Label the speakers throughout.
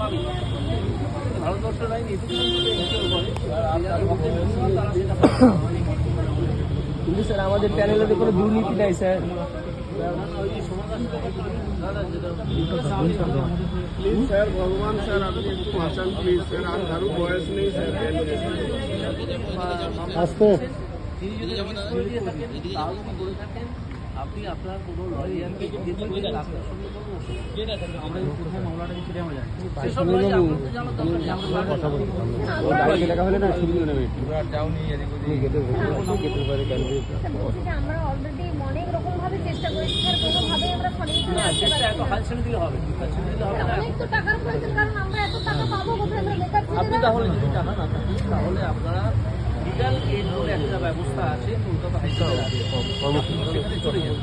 Speaker 1: পাবেন। ভারতবর্ষের আইন এটুকু
Speaker 2: কিন্তু স্যার আমাদের প্যানেলে তো কোনো দুর্নীতি নাই স্যার।
Speaker 3: प्लीज सर भगवान सर আপনি একটু বাঁচান প্লিজ স্যার আর কারো বয়স নেই স্যার
Speaker 2: আস্তে
Speaker 1: তিনি যদি তাহলে কি করে থাকেন আপনি আপনার কোনো লয়ারকে ডাক্তার সঙ্গে করবো আমরা কোথায় মামলাটা সেটা আমরা জানি সেসব লয়ার আপনাদের জানো তো কথা বলতে
Speaker 2: টাকা হলে না শুরু করে নেবে
Speaker 4: আমরা অলরেডি অনেক রকম ভাবে চেষ্টা করেছি স্যার, কোনোভাবে আমরা ফান্ডিং
Speaker 1: না চেষ্টা এত হাল ছেড়ে দিলে হবে হাল ছেড়ে দিলে হবে না।
Speaker 4: অনেক তো টাকার প্রয়োজন, কারণ আমরা এত টাকা পাবো কোথায়? আমরা বেকার
Speaker 1: আপনি তাহলে যদি টাকা না থাকেন তাহলে আপনারা লিগাল এড বলে একটা ব্যবস্থা আছে কলকাতা হাইকোর্টে আছে, সেখানে চলে যান।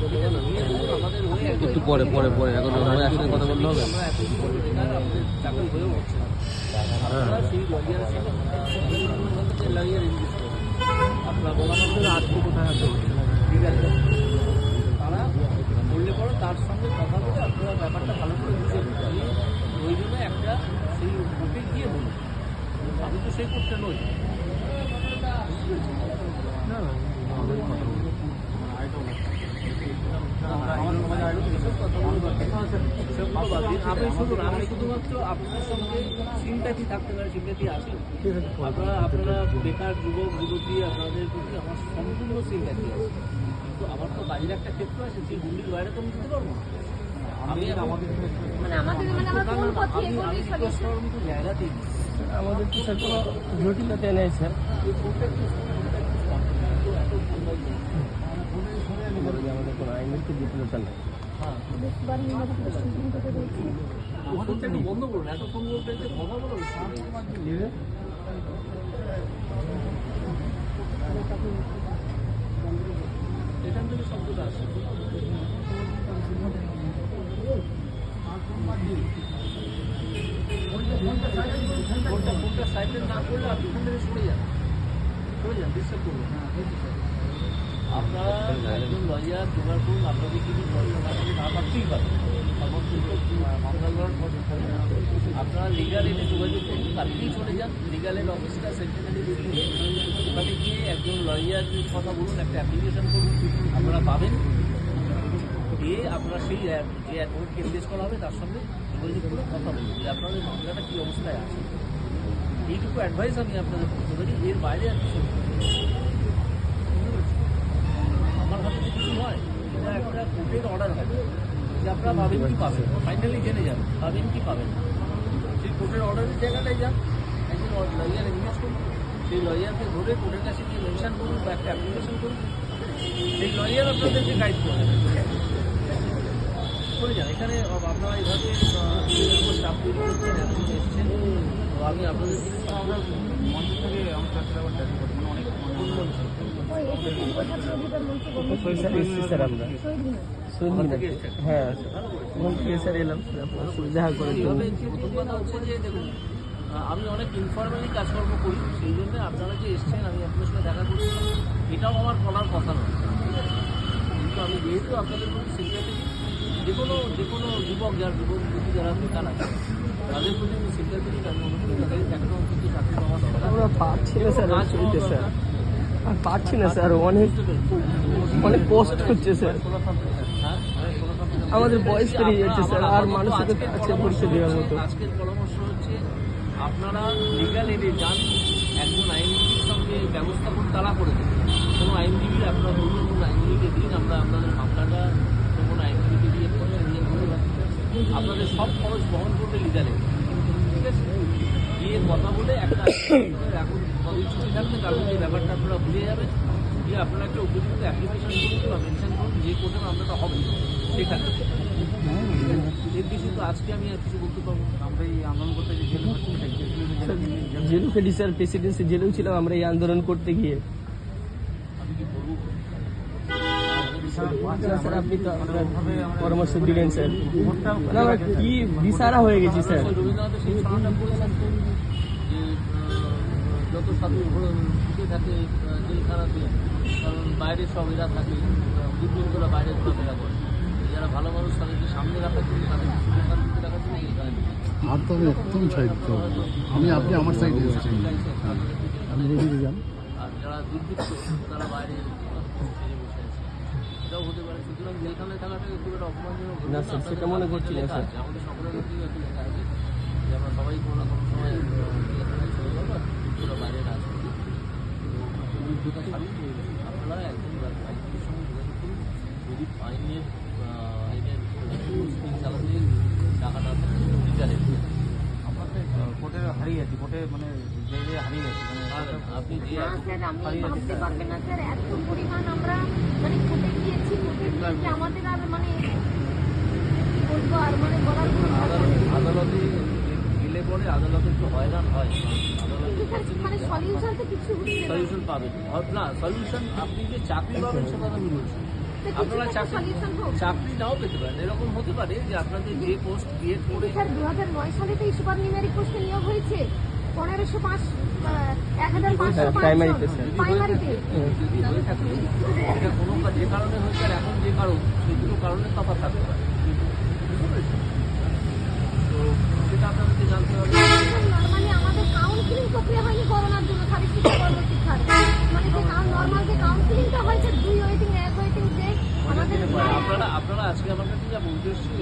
Speaker 1: আমাদের ওই
Speaker 2: একটু পরে পরে পরে এখন সবাই একসাথে কথা বললে হবে।
Speaker 1: আমরা এত বেকার আমাদের চাকরি হয়েও হচ্ছে না। আপনারা সেই লয়ারের সাথে লয়ার ইনভেস্ট করুন। আপনার আমাদের আজকে কোথায় আছে লিগাল তারা বললে পরে তার সঙ্গে কথা বলে আপনারা ব্যাপারটা ভালো করে বুঝে ওই জন্য একটা সেই কোর্টে গিয়ে বলুন। আমি তো সেই কোর্টে নই। আমি শুধুমাত্র আপনাদের সঙ্গে সিম্প্যাথি থাকতে পারে, সিম্প্যাথি আছে। আপনারা বেকার যুবক যুবতী আপনাদের প্রতি আমার সম্পূর্ণ সিম্প্যাথি আছে, কিন্তু আমার তো বাড়ির একটা ক্ষেত্র আছে, সেই গুন্ডির বাইরে তো আমি দিতে পারবো না। আমি আমাদের জায়গাতেই
Speaker 2: আমাদের তো স্যার কোনো জটিলতা নেই স্যার। আমাদের কোনো আইনের তো জটিলতা নেই।
Speaker 1: বন্ধ করুন, এত ফোন করতে কথা বলুন। এখান থেকে শব্দটা আসে। ফোনটা সাইলেন্ট না করলে আপনি ফোন থেকে সরে যান, ডিস্টার্ব করবেন। আপনারা একজন লয়ার জোগাড় করুন, আপনাদের কিছু না পারতেই পারেন। আপনারা লিগাল এডে যোগাযোগ করুন, কালকেই চলে যান লিগাল এড অফিসটা সেক্রেটারি বিল্ডিং, ওখানে গিয়ে একজন লয়ারের কথা বলুন, একটা অ্যাপ্লিকেশন করুন, আপনারা পাবেন। দিয়ে আপনারা সেই যে অ্যাডভোকেটকে এনগেজ করা হবে তার সঙ্গে যোগাযোগ করে কথা বলুন যে আপনাদের মামলাটা কী অবস্থায় আছে। এইটুকু অ্যাডভাইস আমি আপনাদের করতে পারি, এর বাইরে আর কিছু আমার হাতে তো কিছু নয়। এটা একটা কোর্টের অর্ডার হবে যে আপনারা পাবেন কি পাবেন, ফাইনালি জেনে যান পাবেন কি পাবেন না। সেই কোর্টের অর্ডারের জায়গাটায় যান, একজন লয়ার এনগেজ করুন, সেই লয়ারকে ধরে কোর্টের কাছে গিয়ে মেনশন করুন বা একটা অ্যাপ্লিকেশন করুন, সেই লয়ার আপনাদেরকে গাইড করবে করে যান। এখানে আপনারা এইভাবে স্টাফ তৈরি করছেন, এখন এসছেন, তো আমি আপনাদের মঞ্চ থেকে আমার স্যার
Speaker 2: হ্যাঁ স্যার এলাম দেখা করে।
Speaker 1: প্রথম কথা হচ্ছে যে দেখুন, আমি অনেক ইনফর্মালি কাজকর্ম করি, সেই জন্য আপনারা যে এসছেন আমি আপনার সঙ্গে দেখা করছি, এটাও আমার করার কথা নয়। কিন্তু আমি যেহেতু আপনাদের প্রতি সিম্প্যাথি, যে কোনো যুবক যুবতী যারা বেকার আছে তাদের প্রতি আমি সিম্প্যাথি, আমি অনুভূতি তাদের এখনও কিন্তু চাকরি পাওয়া
Speaker 2: আমরা পাচ্ছি না স্যার, স্যার আর পাচ্ছি না স্যার, অনেক কষ্ট হচ্ছে স্যার, আমাদের বয়স পেরিয়ে যাচ্ছে স্যার, আর মানুষের কাছে পরীক্ষা দেওয়ার মতো।
Speaker 1: আজকের পরামর্শ হচ্ছে আপনারা লিগাল এডে যান, একজন আইনজীবীর সঙ্গে ব্যবস্থা করে তারা করে দেবেন। কোনো আইনজীবী আপনার বলুন, কোনো আইনজীবীকে দিন, আমরা আপনাদের মামলাটা কোনো আইনজীবীকে দিয়ে আপনাদের সব খরচ বহন করবে লিগাল এড, ঠিক আছে? গিয়ে কথা বলে একটা এখন ছুটি থাকলে কারণ এই ব্যাপারটা আপনারা ভুলে যাবেন, দিয়ে আপনারা একটা উপযুক্ত অ্যাপ্লিকেশন করুন বা মেনশন করুন যে কোর্টে মামলাটা হবে সেখানে। এর বেশি তো আজকে আমি আর কিছু বলতে পারবো না। আমরা এই আন্দোলন করতে গিয়ে
Speaker 2: জেলু খেলি স্যার, প্রেসিডেন্সি জেলেও ছিলাম আমরা এই আন্দোলন করতে গিয়ে।
Speaker 1: আমি কি বলবো?
Speaker 2: স্যার আপনি তো পরামর্শ দিলেন স্যার, আমরা কি দিশারা হয়ে গেছি স্যার।
Speaker 1: রবীন্দ্রনাথের সেই ছড়াটা বলেছেন যে যত সাধু ঢুকে থাকে জেলখানাতে, কারণ বাইরে সব এরা থাকে, দুর্বৃত্তরা বাইরে ঘোরাফেরা করে, যারা ভালো মানুষ তাদেরকে সামনে রাখার জন্য, তাদেরকে রাখার জন্য এখানে
Speaker 5: আর তো আমি একদম সাইড দিতে হবে না। আপনি আমার সাইডে আছেন, আপনি রেডি যান।
Speaker 1: আর যারা দুর্বৃত্ত তারা বাইরে বেরিয়ে বসে আছে, এটাও হতে পারে। সুতরাং জেলখানায় থাকাটা খুব একটা অপমানজনক ঘটনা।
Speaker 2: না স্যার, সেটা মনে করছি না,
Speaker 1: লেখা
Speaker 2: স্যার।
Speaker 1: আছে, আমাদের সকলের মধ্যেই একটা লেখা আছে যে আমরা সবাই কোনো না কোনো সময় জেলখানায় চলে যাবো, আর দুর্বৃত্তরা বাইরে আসবে। আপনারা একদম আইনজীবীর সঙ্গে যোগাযোগ করুন। যদি আইনের চালাতে টাকাটা বিচারে
Speaker 6: কোর্টে হারিয়ে আছি, কোর্টে মানে জেলে হারিয়ে আছি, মানে
Speaker 1: আপনি যে
Speaker 4: না স্যার, আপনি ভাবতে পারবেন না স্যার, এত পরিমাণ আমরা মানে কোর্টে গিয়েছি, আমাদের আর মানে কি বলবো, আর মানে বলার কোনো ভাষা নেই।
Speaker 1: আদালতে গেলে পরে আদালতে একটু হয়রান হয়। আদালতে
Speaker 4: স্যার, মানে সলিউশন তো কিছু হচ্ছে না।
Speaker 1: সলিউশন পাবেন না। সলিউশন আপনি যে চাকরি পাবেন সে কথা আমি বলছি। আপনারা চাকরি নাও পেতে পারেন। এরকম হতে পারে যে আপনাদের যে পোস্ট ক্রিয়েট করে
Speaker 4: স্যার 2009 সালে তো এই সুপার নিউমেরিক পোস্টে নিয়োগ হয়েছে 1505 1505
Speaker 2: প্রাইমারিতে স্যার।
Speaker 4: প্রাইমারিতে।
Speaker 1: যদি হয়ে থাকে এটা কোনো যে কারণে হয়েছে আর এখন যে কারণ সেই দুটো কারণে তফাৎ থাকতে পারে। বুঝতে পেরেছেন? তো সেটা আপনাদেরকে জানতে হবে।
Speaker 4: নর্মালি আমাদের কাউন্সিলিং প্রক্রিয়া হয়নি করোনার জন্য শারীরিক শিক্ষা কর্মশিক্ষার, মানে যে নর্মাল যে কাউন্সিলিংটা হয়েছে 2 ওয়েটিং 1 ওয়েটিং যে আমাদের
Speaker 1: আপনারা আজকে আমার কাছে যা বলতে এসেছিলেন